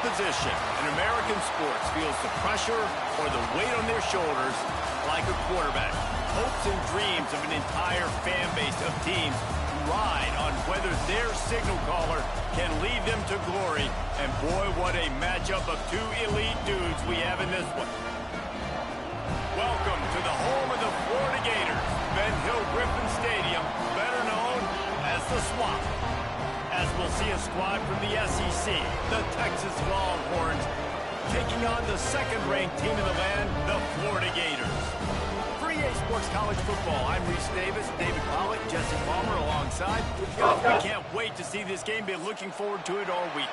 position in American sports feels the pressure or the weight on their shoulders like a quarterback. Hopes and dreams of an entire fan base of teams ride on whether their signal caller can lead them to glory. And boy, what a matchup of two elite dudes we have in this one. Welcome to the home of the Florida Gators, Ben Hill Griffin Stadium, better known as the Swamp. As we'll see a squad from the SEC, the Texas Longhorns, taking on the second-ranked team in the land, the Florida Gators. For EA Sports College Football, I'm Reese Davis, David Pollock, Jesse Palmer alongside. Guys, we can't wait to see this game. Been looking forward to it all week.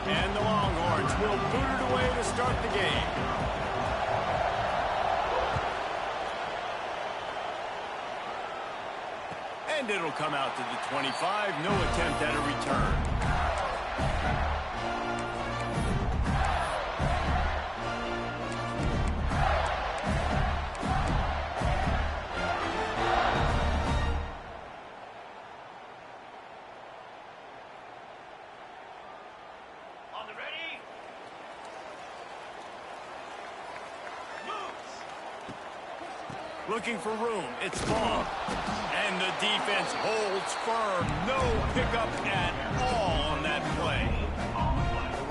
And the Longhorns will boot it away to start the game. And it'll come out to the 25. No attempt at a return. Looking for room. It's long. And the defense holds firm. No pickup at all on that play.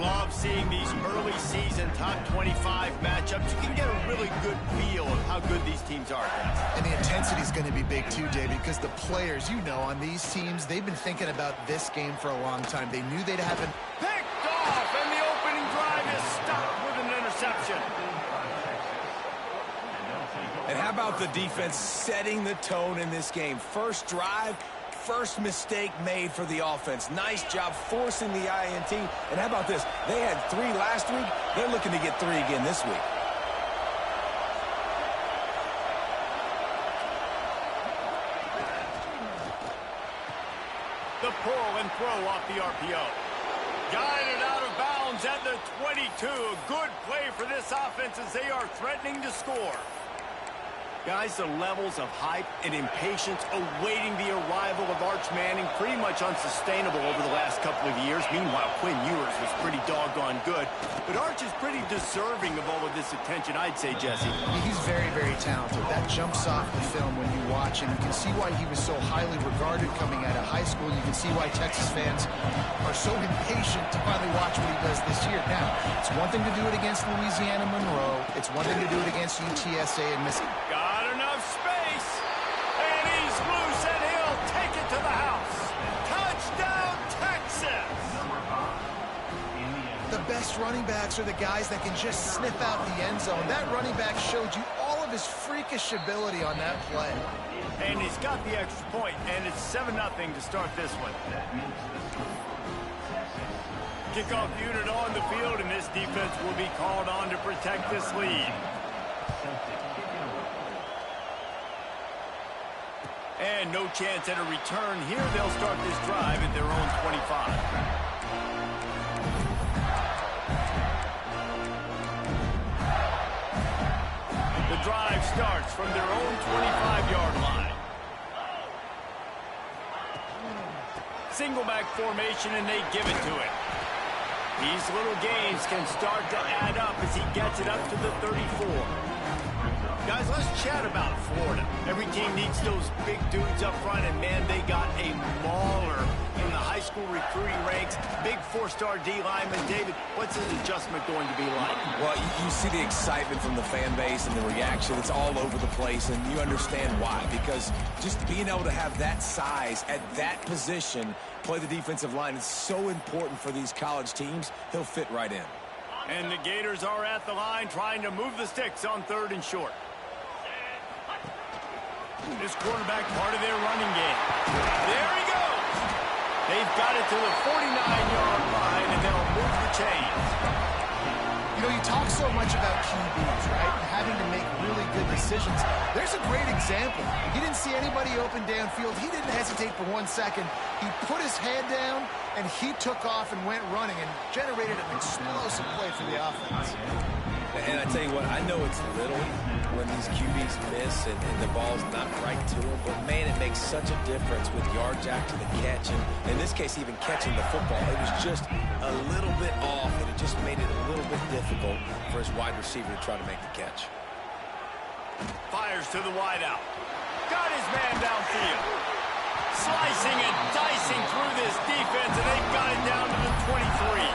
Love seeing these early season top 25 matchups. You can get a really good feel of how good these teams are, guys. And the intensity is going to be big too, David, because the players, you know, on these teams, they've been thinking about this game for a long time. They knew they'd have picked off, and the opening drive is stopped with an interception. And how about the defense setting the tone in this game? First drive, first mistake made for the offense. Nice job forcing the INT. And how about this? They had 3 last week. They're looking to get 3 again this week. The pull and throw off the RPO. Guided out of bounds at the 22. A good play for this offense as they are threatening to score. Guys, the levels of hype and impatience awaiting the arrival of Arch Manning pretty much unsustainable over the last couple of years. Meanwhile, Quinn Ewers was pretty doggone good. But Arch is pretty deserving of all of this attention, I'd say, Jesse. He's very, very talented. That jumps off the film when you watch him. You can see why he was so highly regarded coming out of high school. You can see why Texas fans are so impatient to finally watch what he does this year. Now, it's one thing to do it against Louisiana Monroe. It's one thing to do it against UTSA and Mississippi. Got enough space, and he's loose, and he'll take it to the house. Touchdown, Texas! The best running backs are the guys that can just sniff out the end zone. That running back showed you all of his freakish ability on that play. And he's got the extra point, and it's 7-0 to start this one. Kickoff unit on the field, and this defense will be called on to protect this lead. And no chance at a return here. They'll start this drive at their own 25. The drive starts from their own 25-yard line. Single back formation, and they give it to it. These little gains can start to add up as he gets it up to the 34. Guys, let's chat about Florida. Every team needs those big dudes up front, and man, they got a mauler in the high school recruiting ranks. Big 4-star D lineman. David, what's his adjustment going to be like? Well, you see the excitement from the fan base and the reaction. It's all over the place, and you understand why. Because just being able to have that size at that position, play the defensive line, is so important for these college teams. He'll fit right in. And the Gators are at the line trying to move the sticks on 3rd and short. This quarterback part of their running game. There he goes. They've got it to the 49-yard line, and they'll move the chains. You know, you talk so much about QBs, right? Having to make really good decisions. There's a great example. He didn't see anybody open downfield. He didn't hesitate for 1 second. He put his head down, and he took off and went running and generated an explosive play for the offense. And I tell you what, I know it's little when these QBs miss and the ball's not right to them, but man, it makes such a difference with yards after the catch. And in this case, even catching the football, it was just a little bit off, and it just made it a little bit difficult for his wide receiver to try to make the catch. Fires to the wideout. Got his man downfield. Slicing and dicing through this defense, and they've got it down to the 23.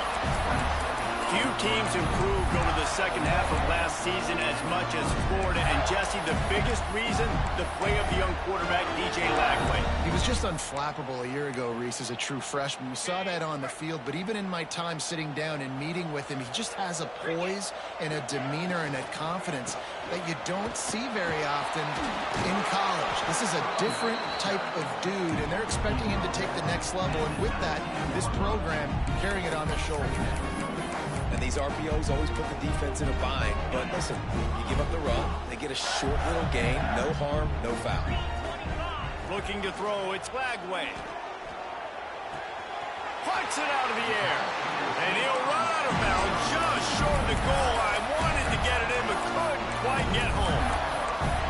Few teams improved over the second half of last season as much as Florida. And Jesse, the biggest reason, the play of the young quarterback, DJ Lagway. He was just unflappable a year ago, Reese, as a true freshman. We saw that on the field, but even in my time sitting down and meeting with him, he just has a poise and a demeanor and a confidence that you don't see very often in college. This is a different type of dude, and they're expecting him to take the next level. And with that, this program carrying it on their shoulders. And these RPOs always put the defense in a bind. But listen, you give up the run, they get a short little gain, no harm, no foul. Looking to throw, it's Lagway. Puts it out of the air. And he'll run out of bounds just short of the goal line. Wanted to get it in, but couldn't quite get home.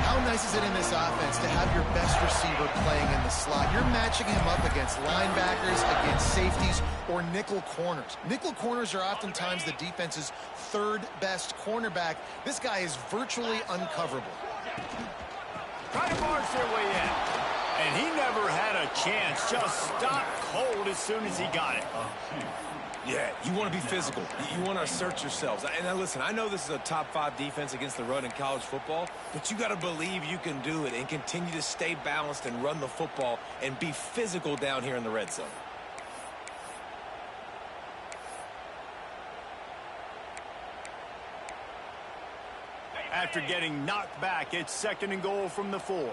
How nice is it in this offense to have your best receiver playing in the slot? You're matching him up against linebackers, against safeties, or nickel corners. Nickel corners are oftentimes the defense's third best cornerback. This guy is virtually uncoverable. Trying to march their way in. And he never had a chance. Just stopped cold as soon as he got it. Yeah, you want to be physical. You want to assert yourselves. And now listen, I know this is a top-5 defense against the run in college football, but you got to believe you can do it and continue to stay balanced and run the football and be physical down here in the red zone. After getting knocked back, it's 2nd and goal from the 4.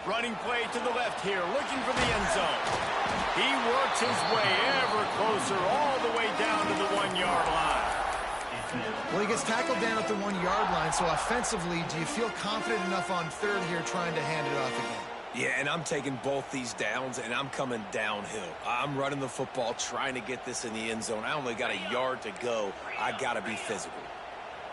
Running play to the left here, looking for the end zone. He works his way ever closer, all the way down to the 1-yard line. Well, he gets tackled down at the 1-yard line, so offensively, do you feel confident enough on 3rd here trying to hand it off again? Yeah, and I'm taking both these downs, and I'm coming downhill. I'm running the football, trying to get this in the end zone. I only got a yard to go. I got to be physical.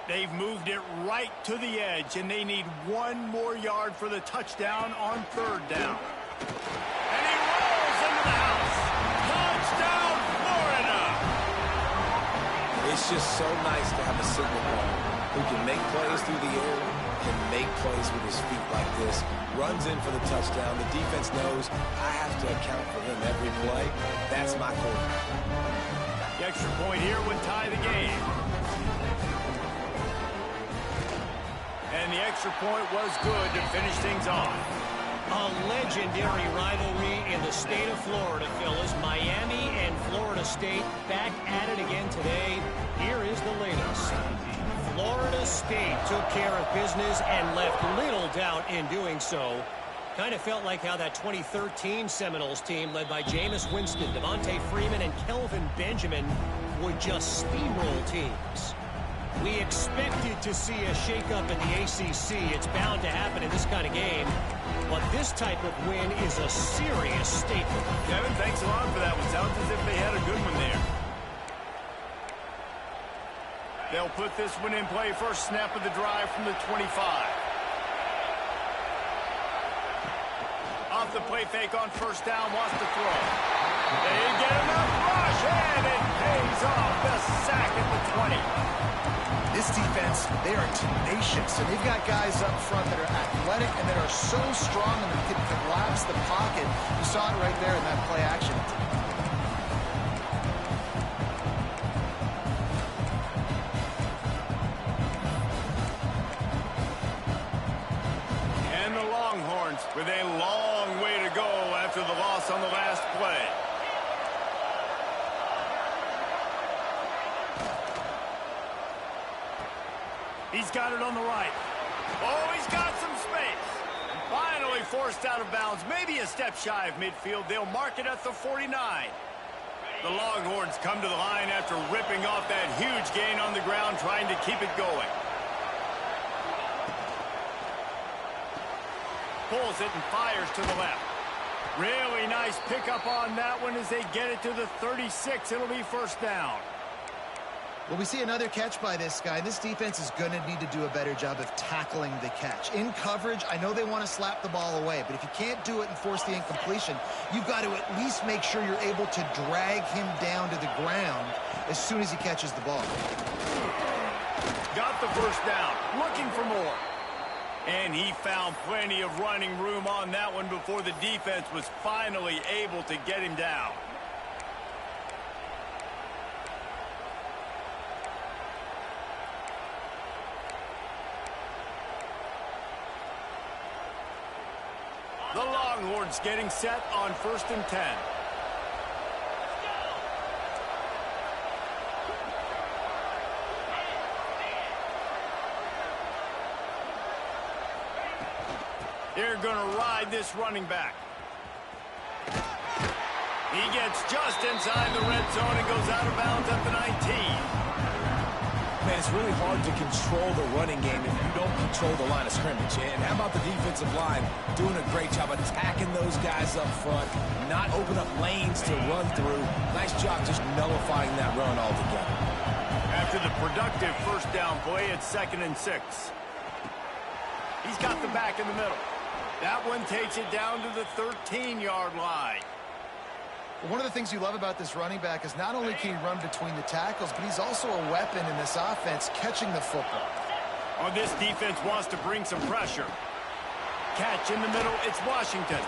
They've moved it right to the edge, and they need 1 more yard for the touchdown on 3rd down. And he rolls into the house. Touchdown, Florida! It's just so nice to have a signal ball who can make plays through the air and make plays with his feet like this. Runs in for the touchdown. The defense knows I have to account for him every play. That's my quarterback. The extra point here would tie the game. And the extra point was good to finish things off. A legendary rivalry in the state of Florida, fellas. Miami and Florida State back at it again today. Here is the latest. Florida State took care of business and left little doubt in doing so. Kind of felt like how that 2013 Seminoles team led by Jameis Winston, Devontae Freeman, and Kelvin Benjamin would just steamroll teams. We expected to see a shakeup in the ACC. It's bound to happen in this kind of game. But this type of win is a serious statement. Kevin, thanks a lot for that one. Sounds as if they had a good one there. They'll put this one in play. First snap of the drive from the 25. Off the play fake on 1st down, wants to throw. They get enough rush, and it pays off. The sack at the 20. This defense, they are tenacious, and they've got guys up front that are athletic and that are so strong and that can collapse the pocket. You saw it right there in that play action. And the Longhorns with a long way to go after the loss on the last play. He's got it on the right. Oh, he's got some space. Finally forced out of bounds. Maybe a step shy of midfield. They'll mark it at the 49. The Longhorns come to the line after ripping off that huge gain on the ground, trying to keep it going. Pulls it and fires to the left. Really nice pickup on that one as they get it to the 36. It'll be first down. Well, we see another catch by this guy. This defense is going to need to do a better job of tackling the catch. In coverage, I know they want to slap the ball away, but if you can't do it and force the incompletion, you've got to at least make sure you're able to drag him down to the ground as soon as he catches the ball. Got the first down, looking for more. And he found plenty of running room on that one before the defense was finally able to get him down. The Longhorns getting set on 1st and 10. They're going to ride this running back. He gets just inside the red zone and goes out of bounds at the 19. Man, it's really hard to control the running game if you don't control the line of scrimmage. And how about the defensive line doing a great job attacking those guys up front, not open up lanes to run through. Nice job just nullifying that run altogether. After the productive first down play, it's 2nd and 6. He's got the back in the middle. That one takes it down to the 13-yard line. One of the things you love about this running back is not only can he run between the tackles, but he's also a weapon in this offense catching the football. Oh, this defense wants to bring some pressure. Catch in the middle, it's Washington.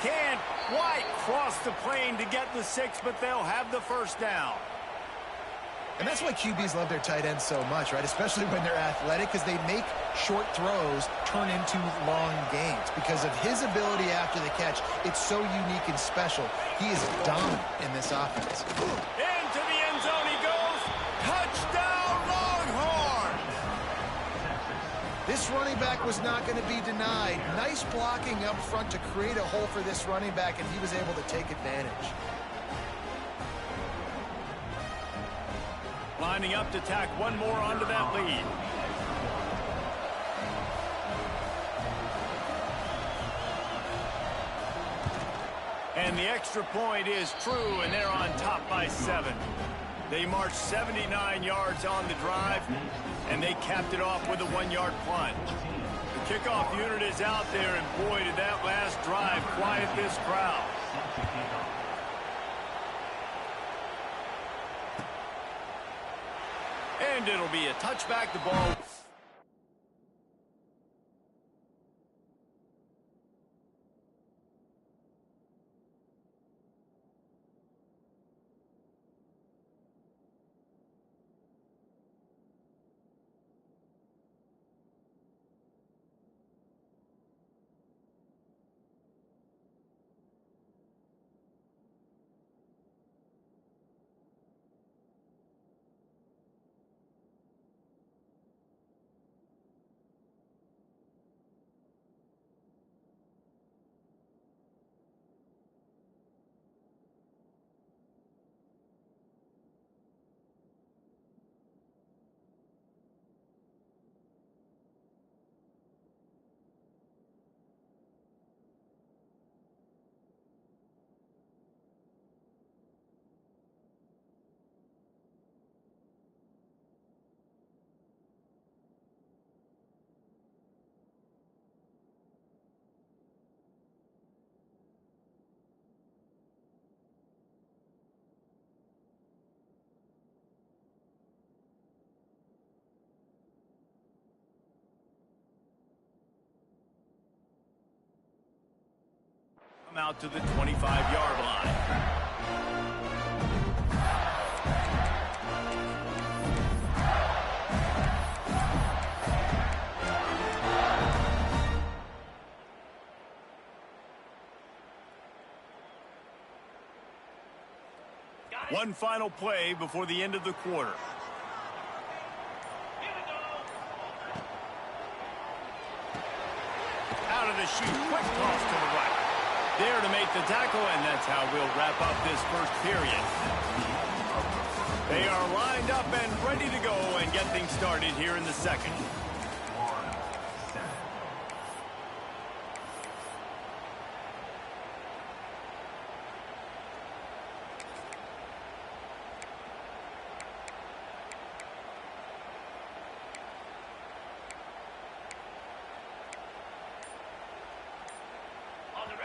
Can't quite cross the plane to get the 6, but they'll have the first down. And that's why QBs love their tight ends so much, right? Especially when they're athletic, because they make short throws turn into long gains. Because of his ability after the catch, it's so unique and special. He is dominant in this offense. Into the end zone he goes. Touchdown, Longhorns! This running back was not going to be denied. Nice blocking up front to create a hole for this running back, and he was able to take advantage. Lining up to tack one more onto that lead. And the extra point is true, and they're on top by 7. They marched 79 yards on the drive, and they capped it off with a 1-yard plunge. The kickoff unit is out there, and boy, did that last drive quiet this crowd. And it'll be a touchback. The ball. Out to the 25-yard line. One final play before the end of the quarter. Out of the chute, quick toss to the right. There to make the tackle, and that's how we'll wrap up this first period. They are lined up and ready to go and get things started here in the second.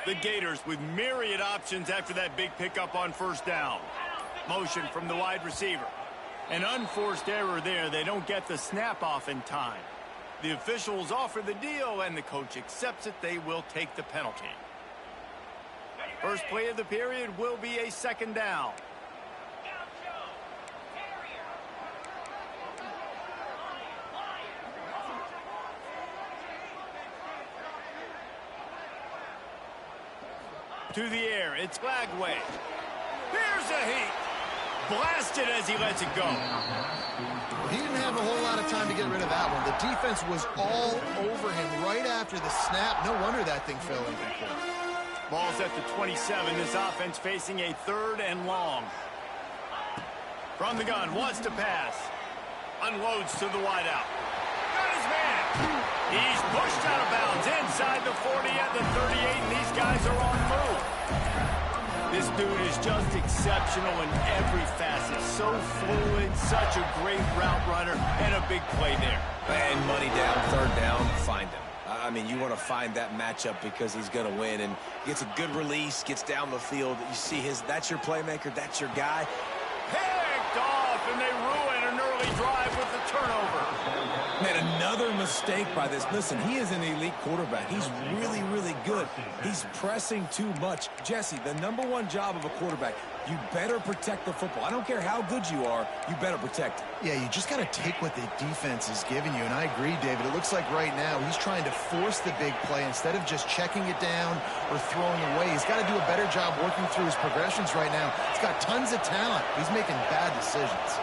The Gators with myriad options after that big pickup on first down. Motion from the wide receiver. An unforced error there. They don't get the snap off in time. The officials offer the deal, and the coach accepts it. They will take the penalty. First play of the period will be a second down. To the air, it's Lagway. Here's a heat. Blasted as he lets it go. He didn't have a whole lot of time to get rid of that one. The defense was all over him right after the snap. No wonder that thing fell incomplete. Ball's at the 27. This offense facing a third and long. From the gun, wants to pass. Unloads to the wideout. Got his man. He's pushed out of bounds inside the 40 at the 38, and these guys are on move. This dude is just exceptional in every facet. So fluid, such a great route runner, and a big play there. And money down, third down, find him. I mean, you want to find that matchup because he's going to win, and gets a good release, gets down the field. You see that's your playmaker, that's your guy. Picked off, and they ruin an early drive with the turnover. Man, another mistake by this. Listen, he is an elite quarterback. He's really, really good. He's pressing too much. Jesse, the #1 job of a quarterback, you better protect the football. I don't care how good you are, you better protect it. Yeah, you just got to take what the defense is giving you, and I agree, David. It looks like right now he's trying to force the big play instead of just checking it down or throwing away. He's got to do a better job working through his progressions right now. He's got tons of talent. He's making bad decisions.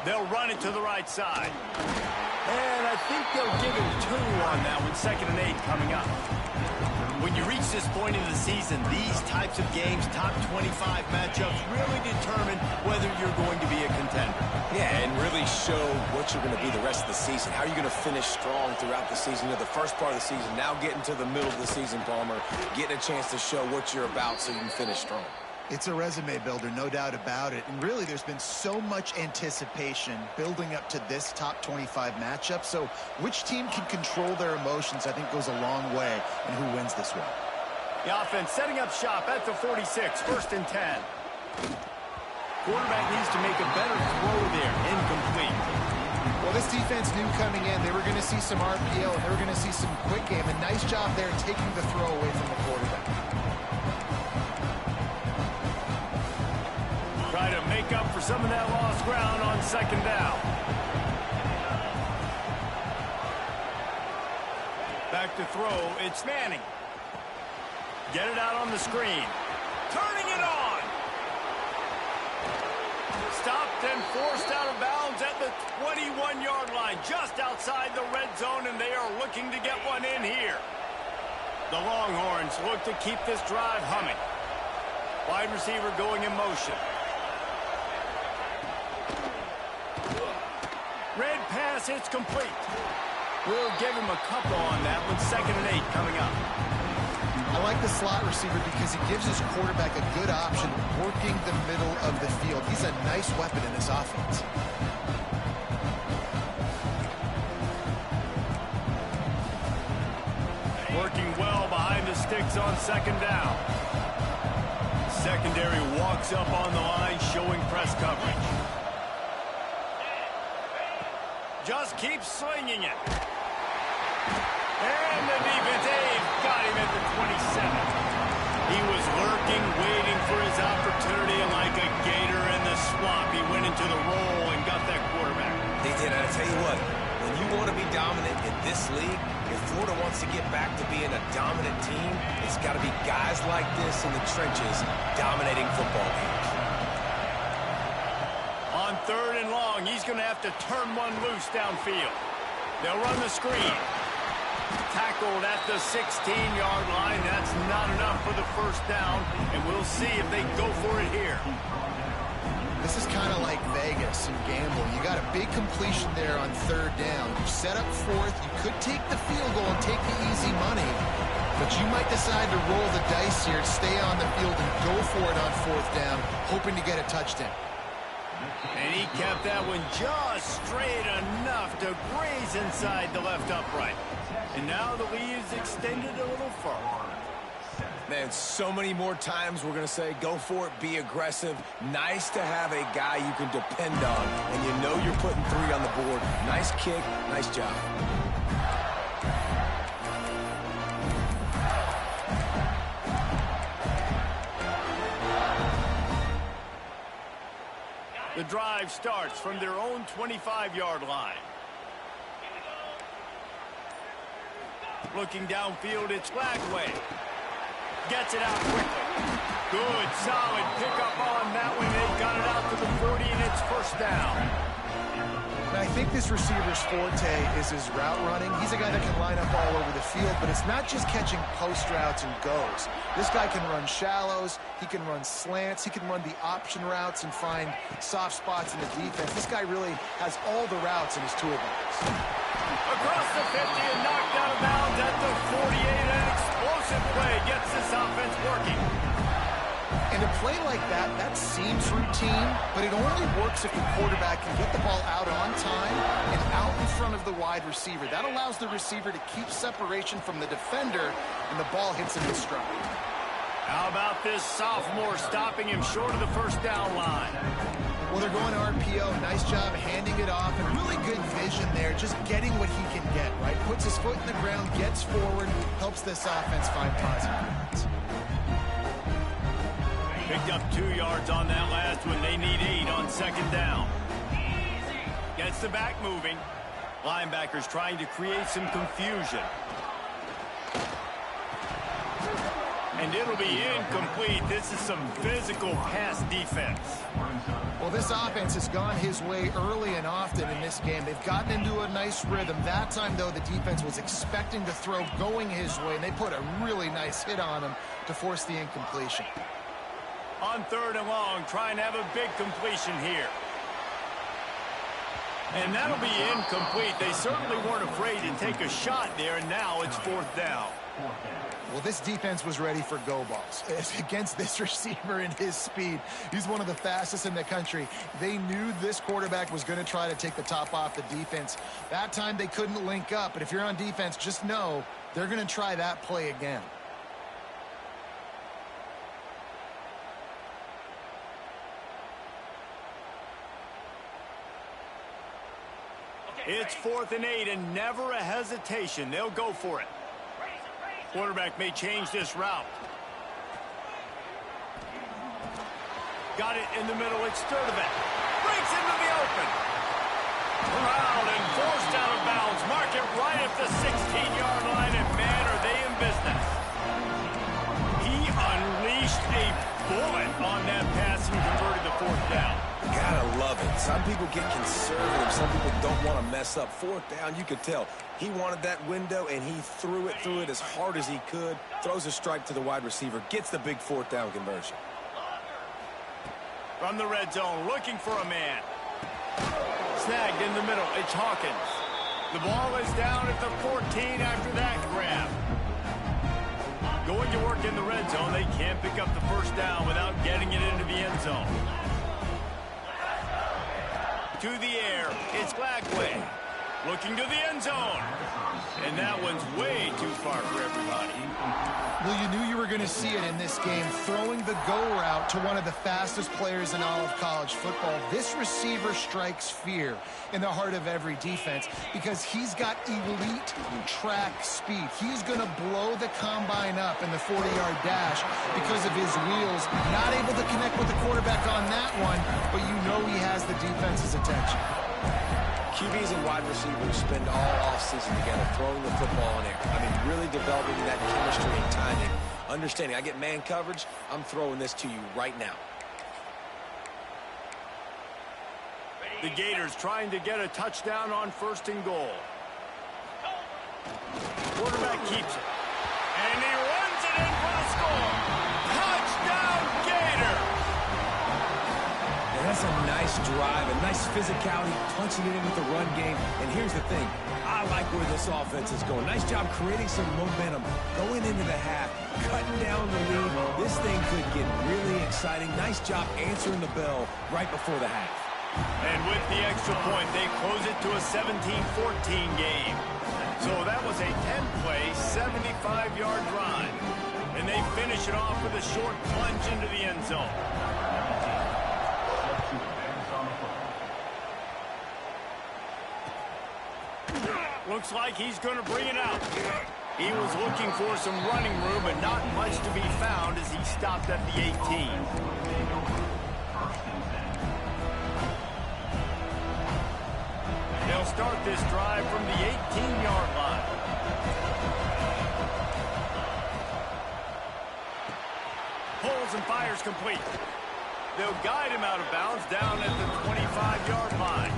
They'll run it to the right side. And I think they'll give him 2 on that one. 2nd and 8 coming up. When you reach this point in the season, these types of games, top 25 matchups, really determine whether you're going to be a contender. Yeah, and really show what you're going to be the rest of the season. How are you going to finish strong throughout the season? You know, the first part of the season, now getting to the middle of the season, Palmer, getting a chance to show what you're about so you can finish strong. It's a resume builder, no doubt about it. And really, there's been so much anticipation building up to this top 25 matchup. So which team can control their emotions, I think, goes a long way in who wins this one. The offense setting up shop at the 46, 1st and 10. Quarterback needs to make a better throw there. Incomplete. Well, this defense knew coming in they were going to see some RPO, and they were going to see some quick game. A nice job there taking the throw away from the quarterback. Try to make up for some of that lost ground on 2nd down. Back to throw, it's Manning. Get it out on the screen. Turning it on. Stopped and forced out of bounds at the 21-yard line, just outside the red zone, and they are looking to get one in here. The Longhorns look to keep this drive humming. Wide receiver going in motion. Red pass, it's complete. We'll give him a couple on that one. 2nd and 8 coming up. I like the slot receiver because he gives his quarterback a good option working the middle of the field. He's a nice weapon in this offense. Working well behind the sticks on 2nd down. Secondary walks up on the line, showing press coverage. Just keeps slinging it. And the defense, got him at the 27. He was lurking, waiting for his opportunity, and like a gator in the swamp, he went into the roll and got that quarterback. They did. I tell you what, when you want to be dominant in this league, if Florida wants to get back to being a dominant team, it's got to be guys like this in the trenches dominating football games. On 3rd and long, he's going to have to turn one loose downfield. They'll run the screen. Tackled at the 16-yard line. That's not enough for the first down, and we'll see if they go for it here. This is kind of like Vegas and gambling. You got a big completion there on 3rd down. You set up 4th. You could take the field goal and take the easy money, but you might decide to roll the dice here, stay on the field, and go for it on 4th down, hoping to get a touchdown. And he kept that one just straight enough to graze inside the left upright. And now the lead is extended a little further. Man, so many more times we're going to say, go for it, be aggressive. Nice to have a guy you can depend on, and you know you're putting 3 on the board. Nice kick, nice job. The drive starts from their own 25-yard line. Looking downfield, it's Lagway. Gets it out quickly. Good, solid pickup on that one. They got it out to the 40, and it's first down. And I think this receiver's forte is his route running. He's a guy that can line up all over the field, but it's not just catching post routes and goes. This guy can run shallows, he can run slants, he can run the option routes and find soft spots in the defense. This guy really has all the routes in his toolbox. Across the 50 and knocked out of bounds at the 48. An explosive play gets this offense working. And a play like that, that seems routine, but it only works if the quarterback can get the ball out on time and out in front of the wide receiver. That allows the receiver to keep separation from the defender, and the ball hits him in stride. How about this sophomore stopping him short of the first down line? Well, they're going RPO. Nice job handing it off, and really good vision there, just getting what he can get, right? Puts his foot in the ground, gets forward, helps this offense find positive points. Picked up 2 yards on that last one. They need 8 on second down. Gets the back moving. Linebackers trying to create some confusion. And it'll be incomplete. This is some physical pass defense. Well, this offense has gone his way early and often in this game. They've gotten into a nice rhythm. That time, though, the defense was expecting to throw going his way, and they put a really nice hit on him to force the incompletion. On 3rd and long, trying to have a big completion here. And that'll be incomplete. They certainly weren't afraid to take a shot there, and now it's 4th down. Well, this defense was ready for go balls. Against this receiver and his speed, he's one of the fastest in the country. They knew this quarterback was going to try to take the top off the defense. That time they couldn't link up, but if you're on defense, just know they're going to try that play again. It's 4th and 8, and never a hesitation. They'll go for it. Quarterback may change this route. Got it in the middle. It's Sturdivant. Breaks into the open. Corralled and forced out of bounds. Mark it right at the 16-yard line, and man, are they in business. He unleashed a bullet on that pass and converted the 4th down. Gotta love it. Some people get conservative. Some people don't want to mess up. 4th down, you could tell. He wanted that window, and he threw it as hard as he could. Throws a strike to the wide receiver. Gets the big 4th down conversion. From the red zone, looking for a man. Snagged in the middle. It's Hawkins. The ball is down at the 14 after that grab. Going to work in the red zone. They can't pick up the first down without getting it into the end zone. To the air, it's Lagway. Looking to the end zone. And that one's way too far for everybody. Well, you knew you were going to see it in this game, throwing the go route to one of the fastest players in all of college football. This receiver strikes fear in the heart of every defense because he's got elite track speed. He's going to blow the combine up in the 40-yard dash because of his wheels. Not able to connect with the quarterback on that one, but you know he has the defense's attention. QBs and wide receivers spend all offseason together throwing the football in air. I mean, really developing that chemistry and timing. Understanding, I get man coverage, I'm throwing this to you right now. The Gators trying to get a touchdown on 1st and goal. Quarterback keeps it. And he runs it in for the score. Touchdown, Gator! That's a nice drive, a nice physicality, punching it in with the run game. And here's the thing, I like where this offense is going. Nice job creating some momentum, going into the half, cutting down the lead. This thing could get really exciting. Nice job answering the bell right before the half. And with the extra point, they close it to a 17-14 game. So that was a 10-play, 75-yard drive. And they finish it off with a short plunge into the end zone. Looks like he's going to bring it out. He was looking for some running room, but not much to be found as he stopped at the 18. They'll start this drive from the 18-yard line. Pulls and fires complete. They'll guide him out of bounds down at the 25-yard line.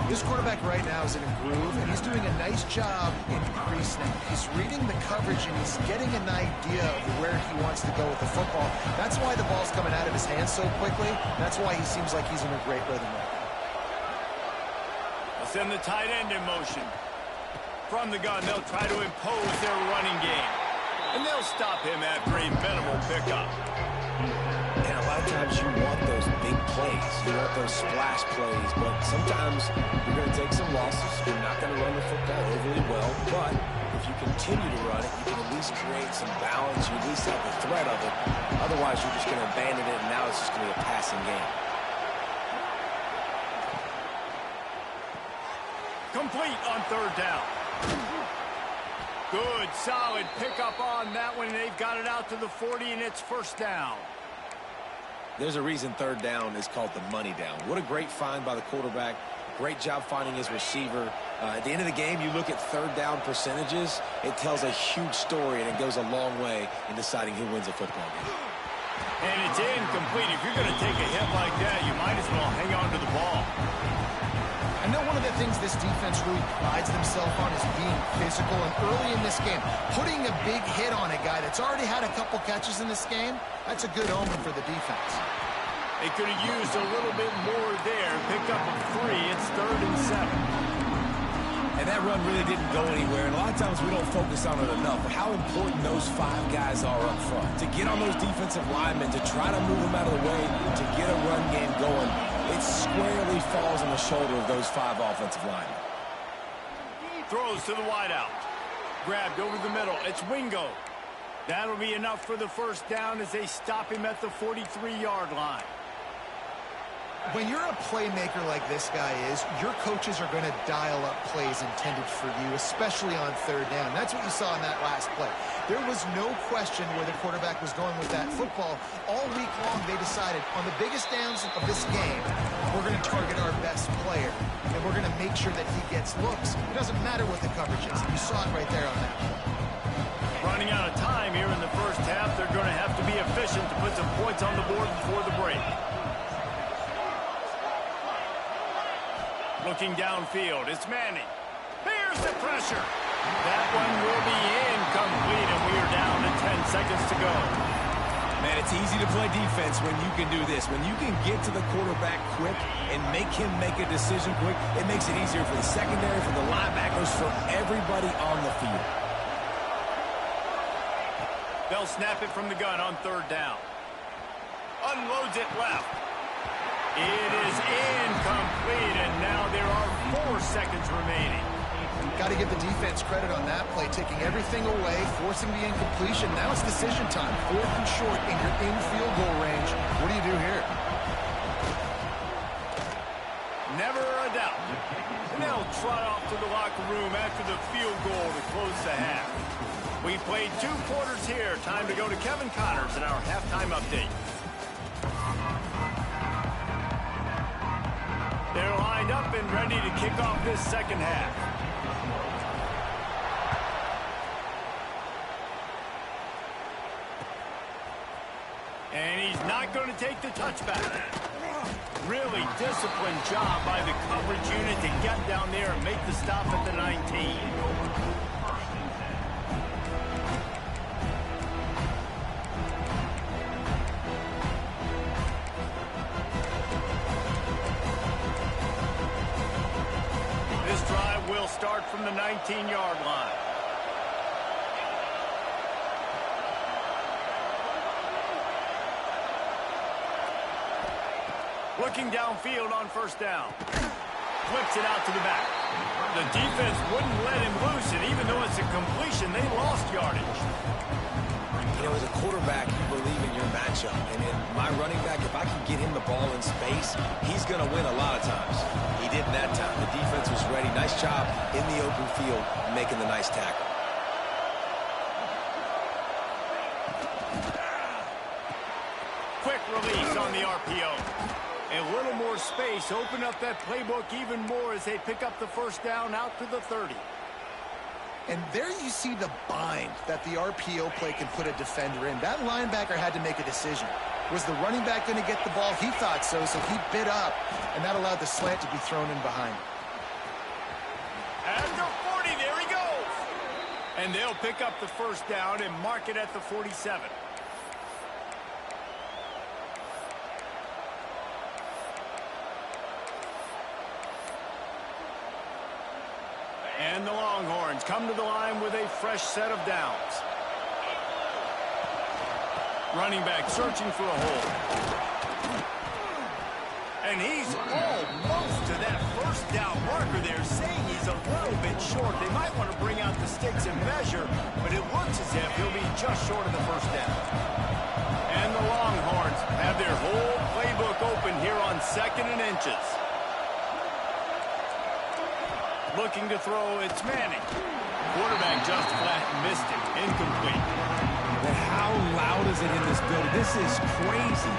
This quarterback right now is in a groove, and he's doing a nice job in crease now. He's reading the coverage, and he's getting an idea of where he wants to go with the football. That's why the ball's coming out of his hands so quickly. That's why he seems like he's in a great rhythm right now. They'll send the tight end in motion. From the gun, they'll try to impose their running game. And they'll stop him after a minimal pickup. And a lot of times you want those big plays. You want those splash plays. But sometimes you're going to take some losses. You're not going to run the football overly well. But if you continue to run it, you can at least create some balance. You at least have the threat of it. Otherwise, you're just going to abandon it, and now it's just going to be a passing game. Complete on third down. Good, solid pickup on that one. They've got it out to the 40, and it's first down. There's a reason third down is called the money down. What a great find by the quarterback. Great job finding his receiver. At the end of the game, you look at third down percentages. It tells a huge story, and it goes a long way in deciding who wins a football game. And it's incomplete. If you're going to take a hit like that, you might as well hang on to the ball. I know one of the things this defense really prides themselves on is being physical, and early in this game, putting a big hit on a guy that's already had a couple catches in this game, that's a good omen for the defense. They could have used a little bit more there. Picked up a 3. It's 3rd and 7. And that run really didn't go anywhere. And a lot of times we don't focus on it enough. But how important those 5 guys are up front. To get on those defensive linemen, to try to move them out of the way, to get a run game going, it squarely falls on the shoulder of those 5 offensive linemen. Throws to the wideout. Grabbed over the middle. It's Wingo. That'll be enough for the first down as they stop him at the 43-yard line. When you're a playmaker like this guy is, your coaches are going to dial up plays intended for you, especially on third down. That's what you saw in that last play. There was no question where the quarterback was going with that football. All week long, they decided on the biggest downs of this game, we're going to target our best player, and we're going to make sure that he gets looks. It doesn't matter what the coverage is. You saw it right there on that play. Running out of time here in the first half, they're going to have to be efficient to put some points on the board before the break. Looking downfield, it's Manning. Here's the pressure. That one will be incomplete, and we are down to 10 seconds to go. Man, it's easy to play defense when you can do this. When you can get to the quarterback quick and make him make a decision quick, it makes it easier for the secondary, for the linebackers, for everybody on the field. They'll snap it from the gun on third down. Unloads it left. It is incomplete, and now there are 4 seconds remaining. Got to give the defense credit on that play, taking everything away, forcing the incompletion. Now it's decision time. 4th and short, and you're in field goal range. What do you do here? Never a doubt. And they'll trot off to the locker room after the field goal to close the half. We played 2 quarters here. Time to go to Kevin Connors in our halftime update. They're lined up and ready to kick off this second half. And he's not going to take the touchback. Really disciplined job by the coverage unit to get down there and make the stop at the 19. Will start from the 19-yard line. Looking downfield on first down. Flips it out to the back. The defense wouldn't let him loose, and even though it's a completion, they lost yardage. You know, as a quarterback, you believe in your matchup. And in my running back, if I can get him the ball in space, he's going to win a lot of times. He didn't that time. The defense was ready. Nice job in the open field making the nice tackle. Quick release on the RPO. A little more space. Open up that playbook even more as they pick up the first down out to the 30. And there you see the bind that the RPO play can put a defender in. That linebacker had to make a decision. Was the running back going to get the ball? He thought so, so he bit up, and that allowed the slant to be thrown in behind him. At the 40, there he goes. And they'll pick up the first down and mark it at the 47. And the Longhorns come to the line with a fresh set of downs. Running back searching for a hole. And he's almost to that first down marker there, saying he's a little bit short. They might want to bring out the sticks and measure, but it looks as if he'll be just short of the first down. And the Longhorns have their whole playbook open here on 2nd and inches. Looking to throw, it's Manning. Quarterback just flat missed it. Incomplete. But how loud is it in this building? This is crazy.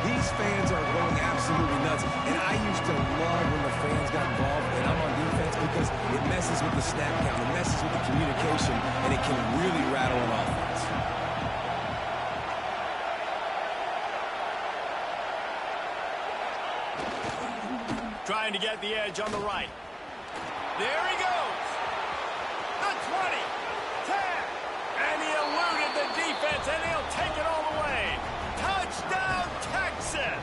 These fans are going absolutely nuts. And I used to love when the fans got involved, and I'm on defense, because it messes with the snap count, it messes with the communication, and it can really rattle an offense. Trying to get the edge on the right. There he goes. The 20, 10, and he eluded the defense, and he'll take it all the way. Touchdown, Texas!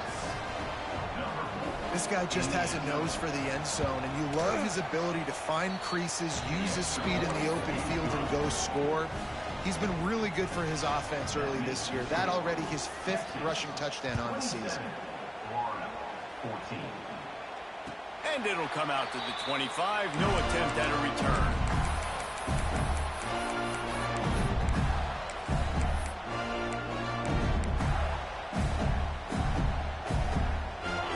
This guy just has a nose for the end zone, and you love his ability to find creases, use his speed in the open field, and go score. He's been really good for his offense early this year. That already his 5th rushing touchdown on the season. 14. And it'll come out to the 25. No attempt at a return.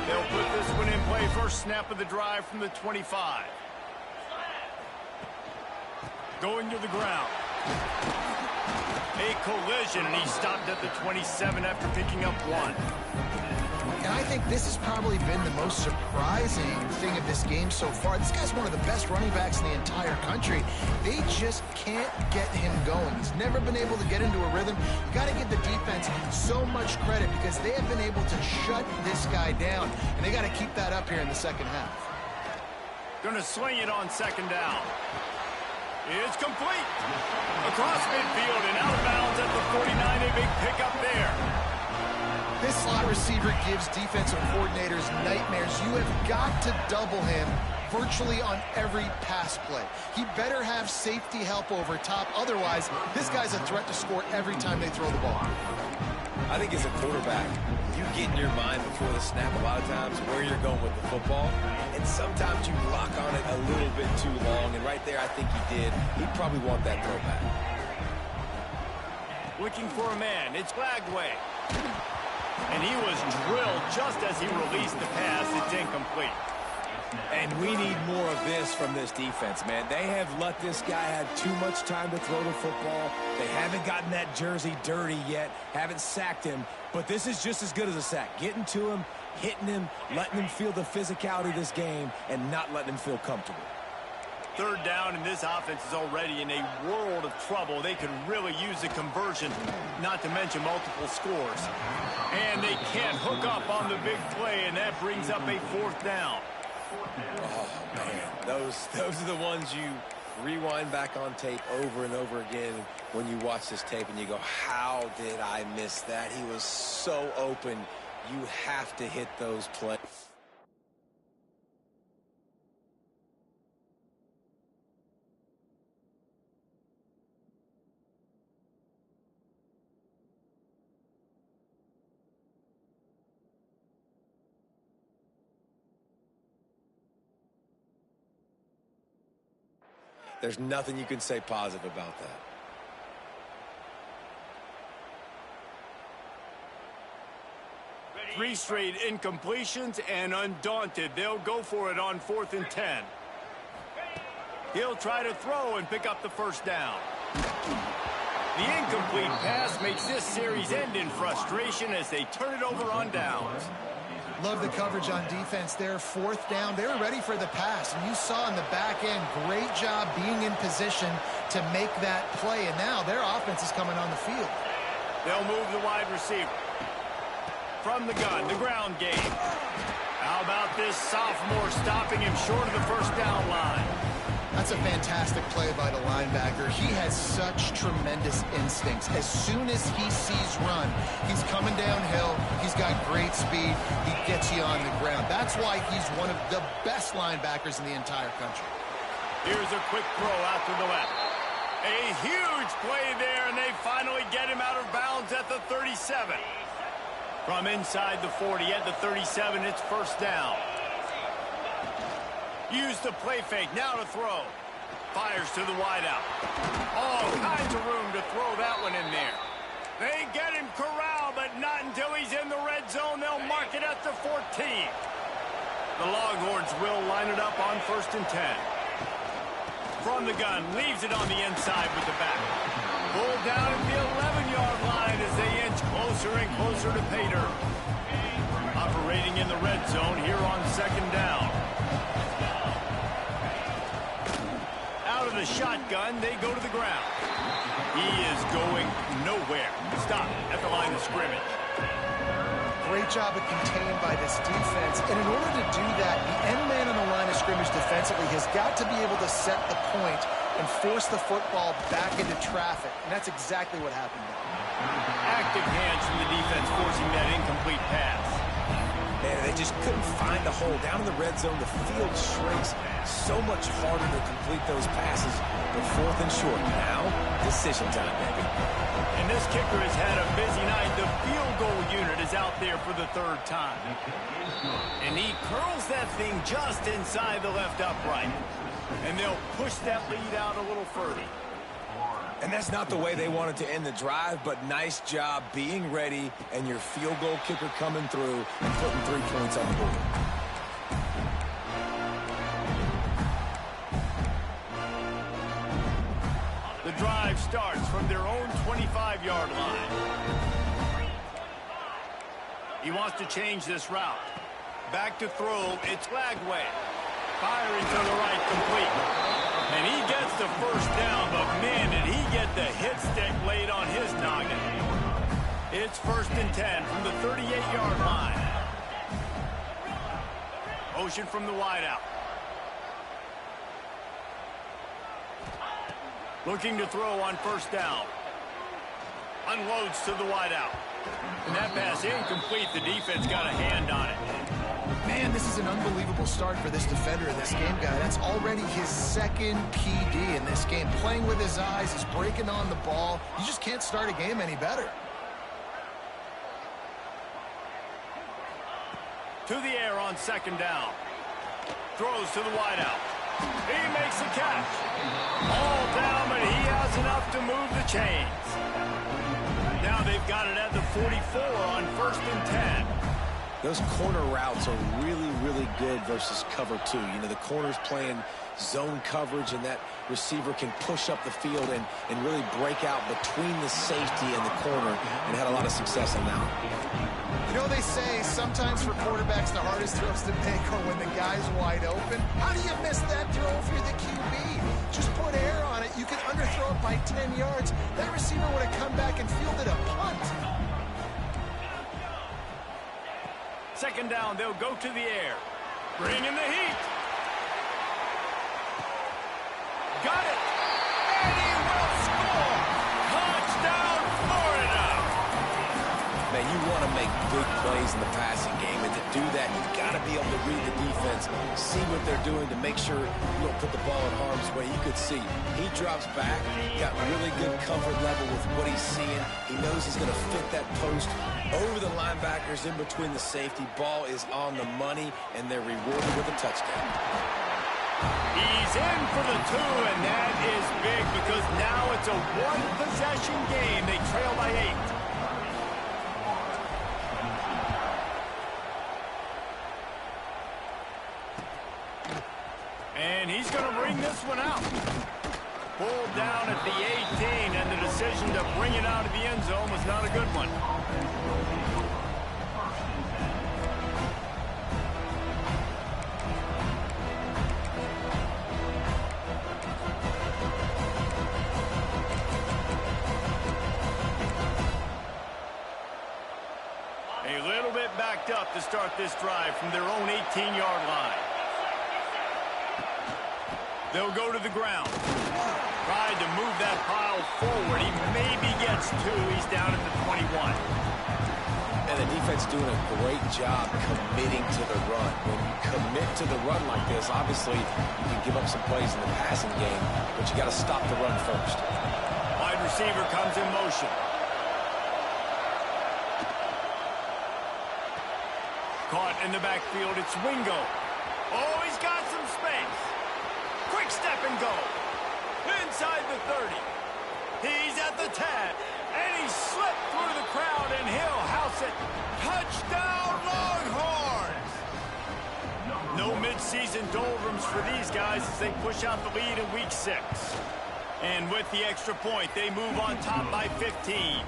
They'll put this one in play. First snap of the drive from the 25. Going to the ground. A collision, and he stopped at the 27 after picking up 1. And I think this has probably been the most surprising thing of this game so far. This guy's one of the best running backs in the entire country. They just can't get him going. He's never been able to get into a rhythm. You got to give the defense so much credit, because they have been able to shut this guy down, and they got to keep that up here in the second half. Going to swing it on 2nd down. It's complete. Across midfield and out of bounds at the 49. A big pickup there. This slot receiver gives defensive coordinators nightmares. You have got to double him virtually on every pass play. He better have safety help over top. Otherwise, this guy's a threat to score every time they throw the ball. I think as a quarterback, you get in your mind before the snap a lot of times where you're going with the football, and sometimes you lock on it a little bit too long, and right there I think he did. He'd probably want that throwback. Looking for a man. It's Flagway. And he was drilled just as he released the pass. It's incomplete. And we need more of this from this defense, man. They have let this guy have too much time to throw the football. They haven't gotten that jersey dirty yet, haven't sacked him. But this is just as good as a sack. Getting to him, hitting him, letting him feel the physicality of this game, and not letting him feel comfortable. 3rd down, and this offense is already in a world of trouble. They could really use a conversion, not to mention multiple scores. And they can't hook up on the big play, and that brings up a 4th down. Oh, man. Those are the ones you rewind back on tape over and over again when you watch this tape and you go, how did I miss that? He was so open. You have to hit those plays. There's nothing you can say positive about that. Three straight incompletions, and undaunted, they'll go for it on 4th and 10. He'll try to throw and pick up the first down. The incomplete pass makes this series end in frustration as they turn it over on downs. Love the coverage on defense there. 4th down, they were ready for the pass, and you saw in the back end, great job being in position to make that play, and now their offense is coming on the field. They'll move the wide receiver. From the gun, the ground game. How about this sophomore stopping him short of the first down line? That's a fantastic play by the linebacker. He has such tremendous instincts. As soon as he sees run, he's coming downhill. He's got great speed. He gets you on the ground. That's why he's one of the best linebackers in the entire country. Here's a quick throw out to the left. A huge play there, and they finally get him out of bounds at the 37. From inside the 40 at the 37, it's first down. Use the play fake, now to throw. Fires to the wideout. All kinds of room to throw that one in there. They get him corralled, but not until he's in the red zone. They'll mark it at the 14. The Longhorns will line it up on 1st and 10. From the gun, leaves it on the inside with the back. Pulled down at the 11-yard line as they inch closer and closer to pay dirt. Operating in the red zone here on 2nd down. Out of the shotgun, they go to the ground. He is going nowhere. Stop at the line of scrimmage. Great job of contained by this defense. And in order to do that, the end man on the line of scrimmage defensively has got to be able to set the point and force the football back into traffic. And that's exactly what happened there. Active hands from the defense forcing that incomplete pass. Man, they just couldn't find a hole. Down in the red zone, the field shrinks. So much harder to complete those passes. But 4th and short. Now, decision time, baby. And this kicker has had a busy night. The field goal unit is out there for the 3rd time. And he curls that thing just inside the left upright. And they'll push that lead out a little further. And that's not the way they wanted to end the drive, but nice job being ready and your field goal kicker coming through and putting 3 points on the board. The drive starts from their own 25-yard line. He wants to change this route. Back to throw, it's Lagway. Firing to the right, complete. And he gets the first down, but man, did he get the hit stick laid on his noggin. It's 1st and 10 from the 38-yard line. Motion from the wideout. Looking to throw on 1st down. Unloads to the wideout. And that pass incomplete. The defense got a hand on it. Man, this is an unbelievable start for this defender in this game, guy. That's already his 2nd PD in this game. Playing with his eyes, he's breaking on the ball. You just can't start a game any better. To the air on 2nd down. Throws to the wideout. He makes the catch. All down, but he has enough to move the chains. Now they've got it at the 44 on 1st and 10. Those corner routes are really, really good versus cover 2. You know, the corner's playing zone coverage, and that receiver can push up the field and really break out between the safety and the corner, and had a lot of success on that one. You know, they say sometimes for quarterbacks the hardest throws to make are when the guy's wide open. How do you miss that throw if you're the QB? Just put air on it. You can underthrow it by 10 yards. That receiver would have come back and fielded a punt. 2nd down, they'll go to the air. Bring in the heat. Got it. And he will score. Touchdown, Florida. Man, you want to make big plays in the passing game, and to do that, you've got to be able to read the defense, see what they're doing to make sure you don't put the ball in harm's way. You could see he drops back, got really good comfort level with what he's seeing. He knows he's going to fit that post over the linebackers in between the safety. Ball is on the money, and they're rewarded with a touchdown. He's in for the 2, and that is big because now it's a one-possession game. They trail by 8. And he's going to bring this one out. Pulled down at the 18, and the decision to bring it out of the end zone was not a good one. A little bit backed up to start this drive from their own 18-yard line. They'll go to the ground. Tried to move that pile forward. He maybe gets 2. He's down at the 21. And the defense doing a great job committing to the run. When you commit to the run like this, obviously you can give up some plays in the passing game, but you got to stop the run first. Wide receiver comes in motion. Caught in the backfield. It's Wingo. Oh, he's got some space. Quick step and go. Inside the 30. He's at the 10. And he slipped through the crowd, and he'll house it. Touchdown, Longhorns! No midseason doldrums for these guys as they push out the lead in Week 6. And with the extra point, they move on top by 15.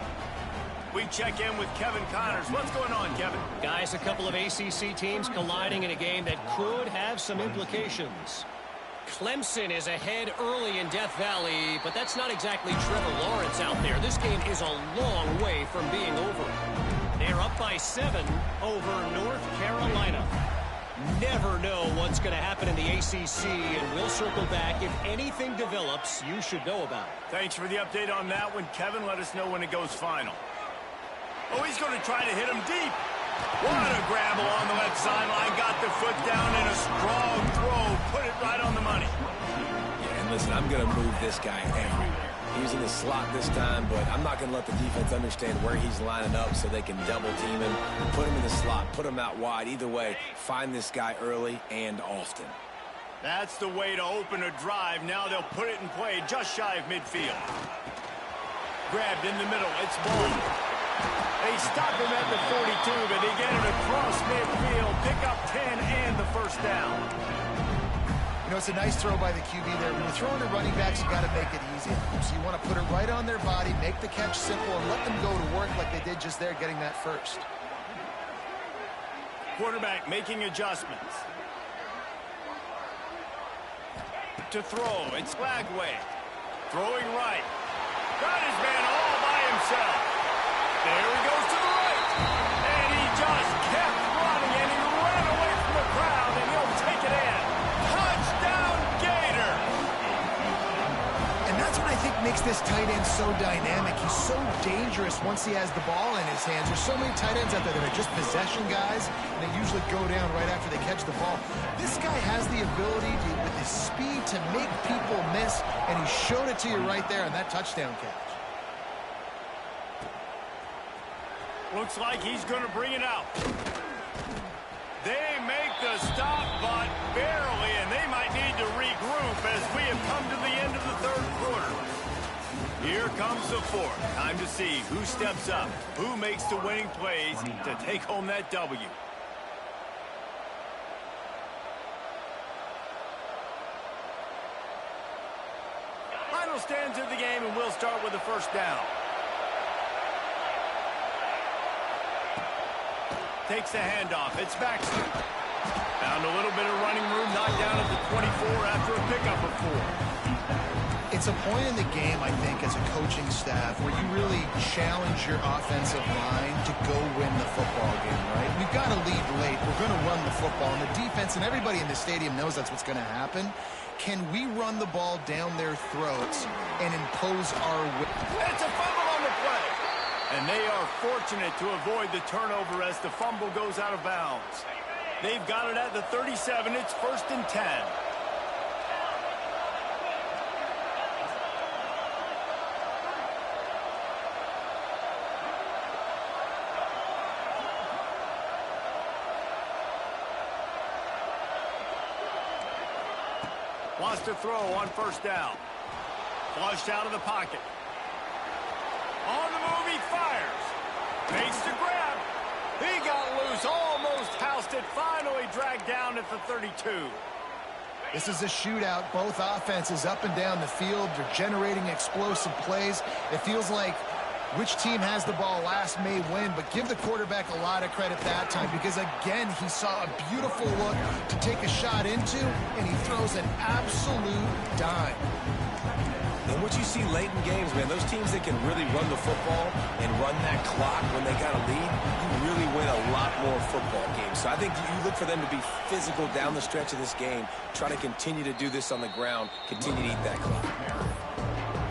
We check in with Kevin Connors. What's going on, Kevin? Guys, a couple of ACC teams colliding in a game that could have some implications. Clemson is ahead early in Death Valley, but that's not exactly Trevor Lawrence out there. This game is a long way from being over. They're up by 7 over North Carolina. Never know what's going to happen in the ACC, and we'll circle back. If anything develops, you should know about it. Thanks for the update on that one, Kevin. Let us know when it goes final. Oh, he's going to try to hit him deep. What a grab along the left sideline. Got the foot down in a strong throw. Put it right on the money. Yeah, and listen, I'm going to move this guy everywhere. He was in the slot this time, but I'm not going to let the defense understand where he's lining up so they can double team him, put him in the slot, put him out wide. Either way, find this guy early and often. That's the way to open a drive. Now they'll put it in play just shy of midfield. Grabbed in the middle. It's Ball. They stop him at the 42, but they get it across midfield. Pick up 10 and the first down. You know, it's a nice throw by the QB there. When you're throwing to running backs, you got to make it easy. So you want to put it right on their body, make the catch simple, and let them go to work like they did just there, getting that first. Quarterback making adjustments. To throw, it's Flagway. Throwing right. Got his man all by himself. There he goes to the right. And he just kept running, and he ran away from the crowd, and he'll take it in. Touchdown, Gator! And that's what I think makes this tight end so dynamic. He's so dangerous once he has the ball in his hands. There's so many tight ends out there that are just possession guys, and they usually go down right after they catch the ball. This guy has the ability to, with his speed, to make people miss, and he showed it to you right there on that touchdown catch. Looks like he's going to bring it out. They make the stop, but barely, and they might need to regroup as we have come to the end of the third quarter. Here comes the fourth. Time to see who steps up, who makes the winning plays to take home that W. Final stands of the game, and we'll start with the first down. Takes the handoff. It's Baxter. Found a little bit of running room, knocked down at the 24 after a pickup of 4. It's a point in the game, I think, as a coaching staff where you really challenge your offensive line to go win the football game, right? We've got to lead late. We're going to run the football. And the defense and everybody in the stadium knows that's what's going to happen. Can we run the ball down their throats and impose our will? It's a fumble on the play. And they are fortunate to avoid the turnover as the fumble goes out of bounds. They've got it at the 37. It's 1st and 10. Wants to throw on first down. Flushed out of the pocket. On the move, he fires. Makes the grab. He got loose, almost housed it, finally dragged down at the 32. This is a shootout. Both offenses up and down the field. They're generating explosive plays. It feels like which team has the ball last may win, but give the quarterback a lot of credit that time because, again, he saw a beautiful look to take a shot into, and he throws an absolute dime. And what you see late in games, man, those teams that can really run the football and run that clock when they got a lead, you really win a lot more football games. So I think you look for them to be physical down the stretch of this game, try to continue to do this on the ground, continue to eat that clock.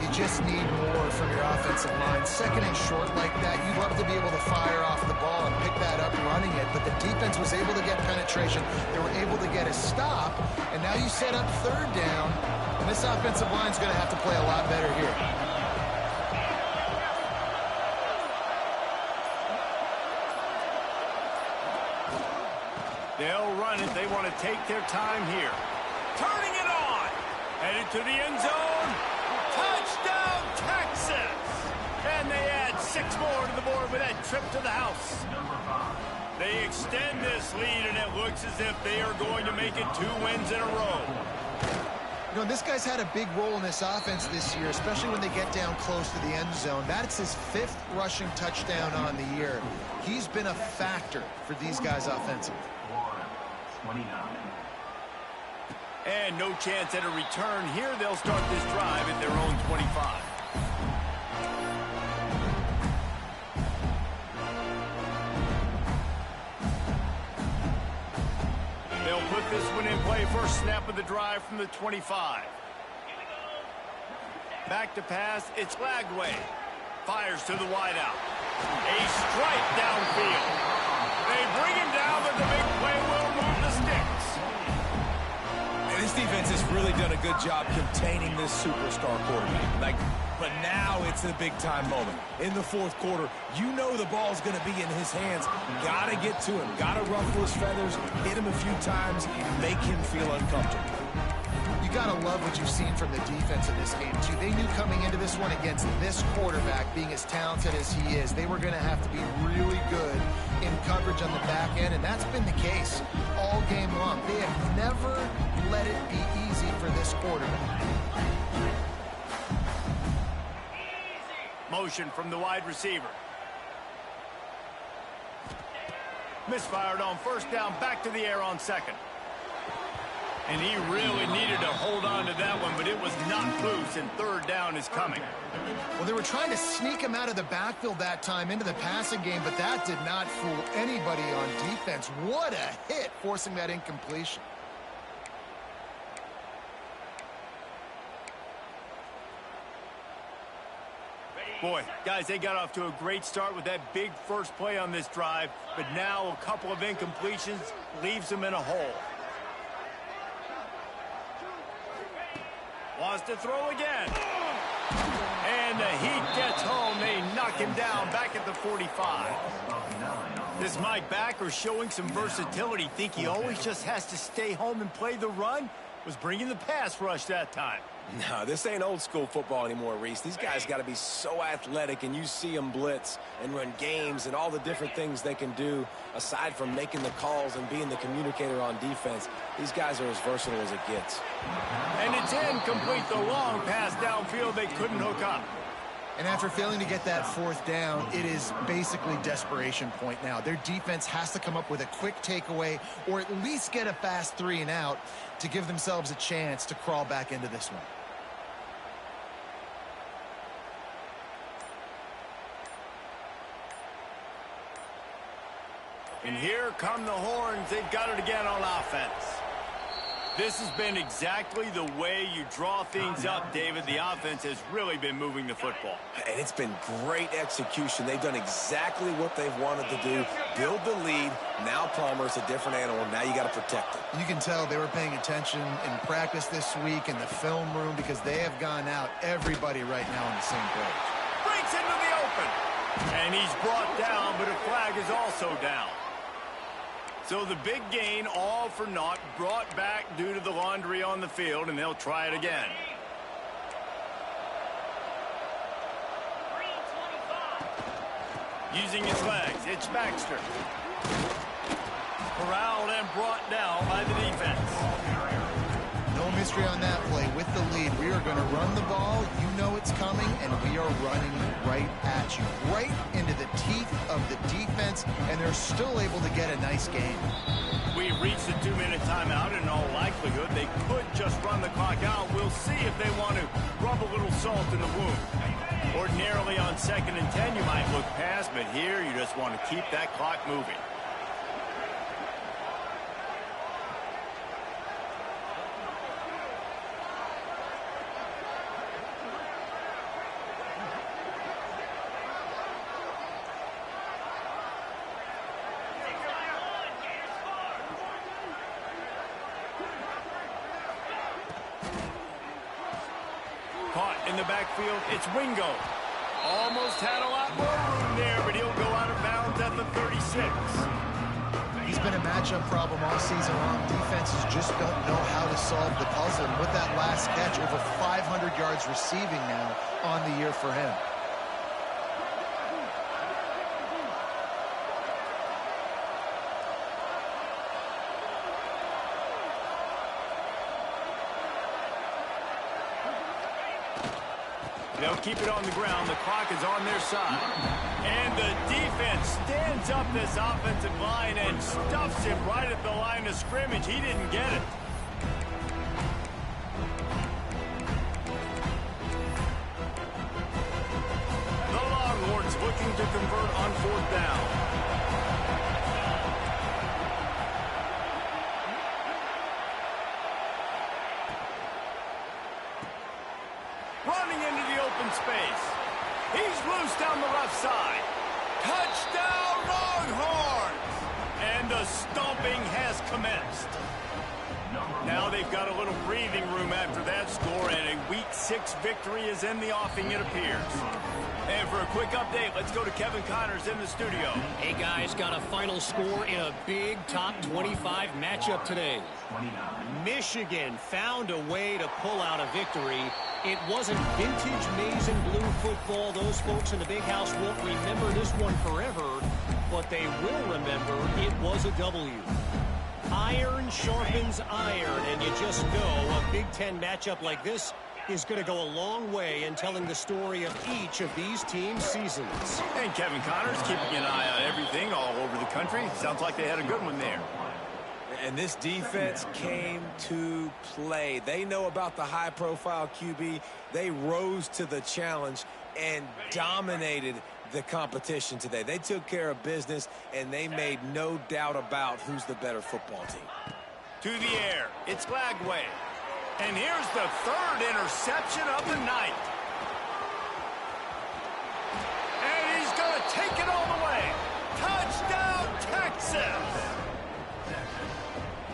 You just need more from your offensive line. Second and short like that, you'd love to be able to fire off the ball and pick that up running it, but the defense was able to get penetration. They were able to get a stop, and now you set up third down, and this offensive line's going to have to play a lot better here. They'll run it. They want to take their time here. Turning it on. Headed to the end zone. Touchdown, Texas! And they add 6 more to the board with that trip to the house. They extend this lead, and it looks as if they are going to make it 2 wins in a row. You know, this guy's had a big role in this offense this year, especially when they get down close to the end zone. That's his 5th rushing touchdown on the year. He's been a factor for these guys offensively. 29. And no chance at a return here. They'll start this drive at their own 25. They'll put this one in play. First snap of the drive from the 25. Back to pass. It's Lagway. Fires to the wideout. A strike downfield. They bring him down, but the big play will move the sticks. And this defense has really done a good job containing this superstar quarterback. But now it's a big-time moment. In the fourth quarter, you know the ball's going to be in his hands. Got to get to him. Got to ruffle his feathers, hit him a few times, make him feel uncomfortable. You got to love what you've seen from the defense in this game, too. They knew coming into this one against this quarterback, being as talented as he is, they were going to have to be really good in coverage on the back end, and that's been the case all game long. They have never let it be easy for this quarterback. Motion from the wide receiver. Misfired on first down, back to the air on second. And he really needed to hold on to that one, but it was not loose, and third down is coming. Well, they were trying to sneak him out of the backfield that time into the passing game, but that did not fool anybody on defense. What a hit, forcing that incompletion. Boy, guys, they got off to a great start with that big first play on this drive, but now a couple of incompletions leaves them in a hole. Wants to throw again. And the heat gets home. They knock him down back at the 45. This Mike backer showing some versatility. Think he always just has to stay home and play the run? Was bringing the pass rush that time. No, this ain't old school football anymore, Reese. These guys got to be so athletic, and you see them blitz and run games and all the different things they can do aside from making the calls and being the communicator on defense. These guys are as versatile as it gets. And it's incomplete. The long pass downfield they couldn't hook up. And after failing to get that fourth down, it is basically desperation point now. Their defense has to come up with a quick takeaway or at least get a fast 3 and out to give themselves a chance to crawl back into this one. And here come the horns. They've got it again on offense. This has been exactly the way you draw things up, David. The offense has really been moving the football. And it's been great execution. They've done exactly what they've wanted to do. Build the lead. Now Palmer's a different animal. Now you got to protect it. You can tell they were paying attention in practice this week in the film room because they have gone out, everybody right now on the same page. Breaks into the open. And he's brought down, but a flag is also down. So the big gain, all for naught, brought back due to the laundry on the field, and they'll try it again. Using his legs, it's Baxter. Corralled and brought down by the defense. No mystery on that play. With the lead, we are going to run the ball. You know it's coming, and we are running right at you, right into the teeth of the defense, and they're still able to get a nice game. We've reached the 2-minute timeout, and in all likelihood, they could just run the clock out. We'll see if they want to rub a little salt in the wound. Ordinarily on 2nd and 10, you might look past, but here you just want to keep that clock moving. Caught in the backfield, it's Wingo. Almost had a lot more room there, but he'll go out of bounds at the 36. He's been a matchup problem all season long. Defenses just don't know how to solve the puzzle. And with that last catch, over 500 yards receiving now on the year for him. They'll keep it on the ground. The clock is on their side. And the defense stands up this offensive line and stuffs him right at the line of scrimmage. He didn't get it. The Longhorns looking to convert on 4th down. Running into the open space. He's loose down the left side. Touchdown, Longhorns! And the stomping has commenced. Now they've got a little breathing room after that score, and a Week 6 victory is in the offing, it appears. And for a quick update, let's go to Kevin Connors in the studio. Hey, guys, got a final score in a big top 25 matchup today. Michigan found a way to pull out a victory. It wasn't vintage maize and blue football. Those folks in the big house won't remember this one forever, but they will remember it was a W. Iron sharpens iron, and you just know a Big Ten matchup like this is going to go a long way in telling the story of each of these teams' seasons. And Kevin Connors keeping an eye on everything all over the country. Sounds like they had a good one there. And this defense came to play. They know about the high-profile QB. They rose to the challenge and dominated the competition today. They took care of business, and they made no doubt about who's the better football team. To the air, it's Glagway. And here's the 3rd interception of the night. And he's going to take it all the way. Touchdown, Texas!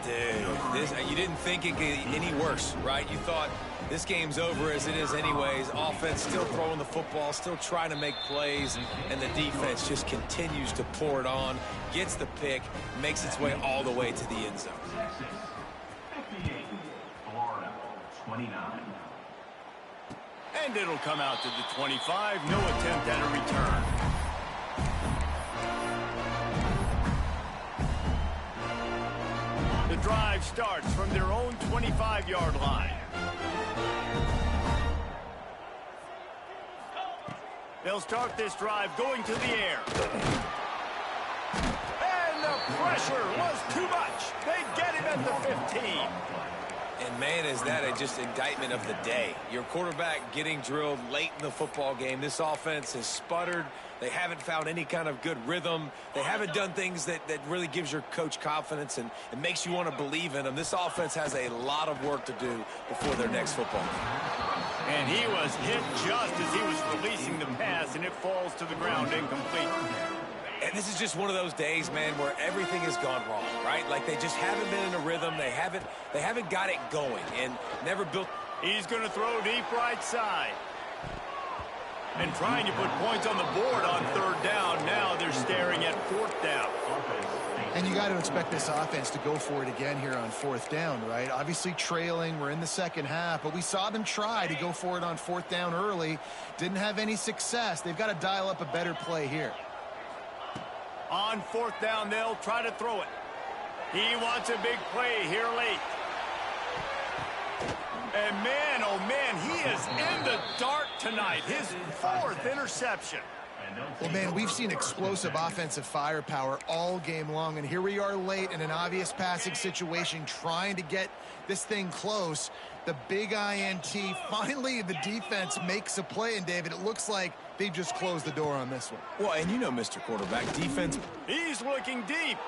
Dude, you didn't think it could get any worse, right? You thought this game's over as it is anyways. Offense still throwing the football, still trying to make plays, and the defense just continues to pour it on, gets the pick, makes its way all the way to the end zone. Florida, 29. And it'll come out to the 25. No attempt at a return. The drive starts from their own 25-yard line. They'll start this drive going to the air. And the pressure was too much. They get him at the 15. And, man, is that a just indictment of the day. Your quarterback getting drilled late in the football game. This offense has sputtered. They haven't found any kind of good rhythm. They haven't done things that really gives your coach confidence and it makes you want to believe in them. This offense has a lot of work to do before their next football game. And he was hit just as he was releasing the pass, and it falls to the ground incomplete. And this is just one of those days, man, where everything has gone wrong, right? Like they just haven't been in a rhythm. They haven't got it going and never built. He's going to throw deep right side. And trying to put points on the board on 3rd down. Now they're staring at 4th down. And you got to expect this offense to go for it again here on fourth down, right? Obviously trailing, we're in the second half, but we saw them try to go for it on fourth down early. Didn't have any success. They've got to dial up a better play here. On fourth down, they'll try to throw it. He wants a big play here late. And man, oh man, he is in the dark tonight. His fourth interception. Well, man, we've seen explosive offensive firepower all game long, and here we are late in an obvious passing situation trying to get this thing close. The big INT, finally the defense makes a play, and David, it looks like they've just closed the door on this one. Well, and you know, Mr. Quarterback, defense. He's looking deep.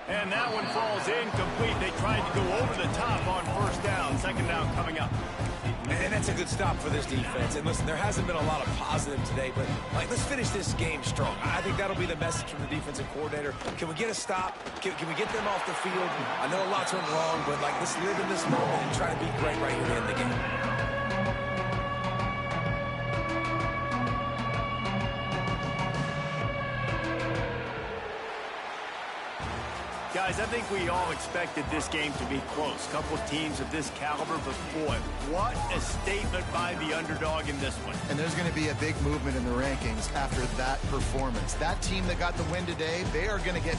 And that one falls incomplete. They tried to go over the top on first down. Second down coming up. And that's a good stop for this defense. And listen, there hasn't been a lot of positive today, but let's finish this game strong. I think that'll be the message from the defensive coordinator. Can we get a stop? Can we get them off the field? I know a lot's went wrong, but let's live in this moment and try to be great right here to end the game. Guys, I think we all expected this game to be close. Couple teams of this caliber, but boy, what a statement by the underdog in this one. And there's going to be a big movement in the rankings after that performance. That team that got the win today, they are going to get